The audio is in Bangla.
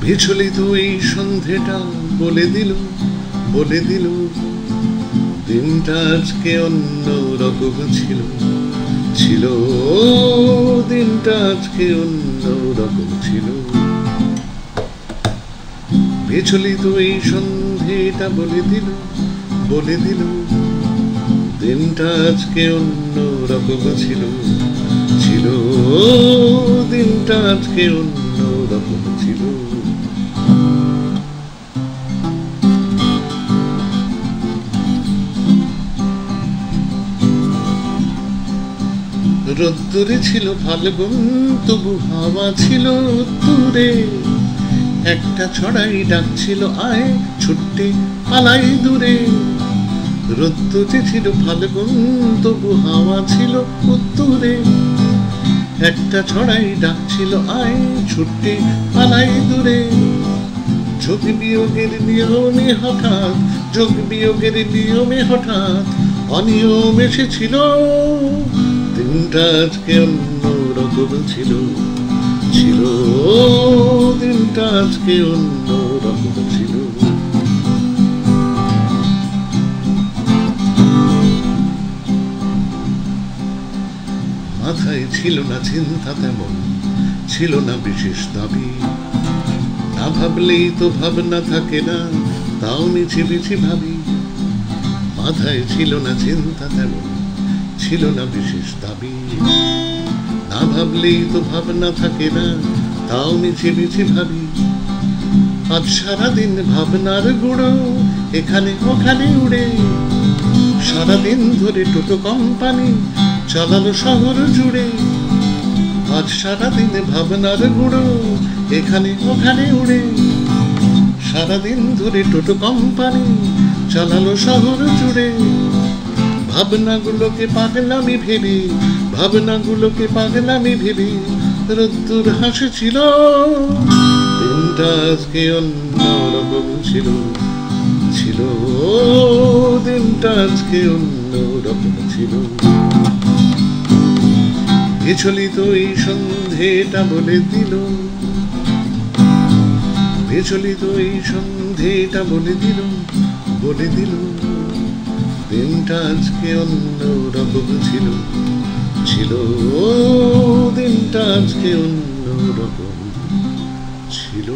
বিচলিত এই সন্ধেটা বলে দিল দিনটা আজকে অন্য রকম ছিল ছিল দিনটা আজকে অন্য রকম ছিল। বিচলিত এই সন্ধেটা বলে দিল দিনটা আজকে অন্য রকম ছিল ছিল দিনটা আজকে অন্য রকম ছিল। রোদ্দুরে ছিল ফাল্গুন তবু হাওয়া ছিল দূরে, একটা ছড়াই ডাকছিল আয় ছুটে পালাই দূরে। রোদ্দুরে ছিল ফাল্গুন তবু হাওয়া ছিল উত্তরে, একটা ছড়াই ডাকছিল আয় ছুটে পালাই দূরে। যোগ বিয়োগের নিয়মে হঠাৎ অনিয়ম এসেছিল, দিনটা আজকে অন্য রকম ছিল ছিল দিনটা আজকে অন্য রকম ছিল। মাথায় ছিল না চিন্তা তেমন, ছিল না বিশেষ দাবি, না ভাবলেই তো ভাবনা থাকে না, তাও মিছি মিছি ভাবি। মাথায় ছিল না চিন্তা তেমন, ছিল না বিশেষ দাবি, না ভাবলেই তো ভাবনা থাকে না, তাও মিছি মিছি ভাবি। আজ সারাদিন ভাবনার গুঁড়ো এখানে ওখানে উড়ে, সারাদিন ধরে টোটো কোম্পানি চালালো শহর জুড়ে। আজ সারাদিন ভাবনার গুঁড়ো এখানে ওখানে উড়ে, সারাদিন ধরে টোটো কোম্পানি চালালো শহর জুড়ে। ভাবনাগুলোকে পাগলামি ভেবে রোদ্দুর হাসছিল, দিনটা আজকে অন্য রকম ছিল ছিল দিনটা আজকে অন্য রকম ছিল। বিচলিত এই সন্ধেটা বলে দিল দিনটা আজকে অন্য রকম ছিল ছিল দিনটা আজকে অন্য রকম ছিল।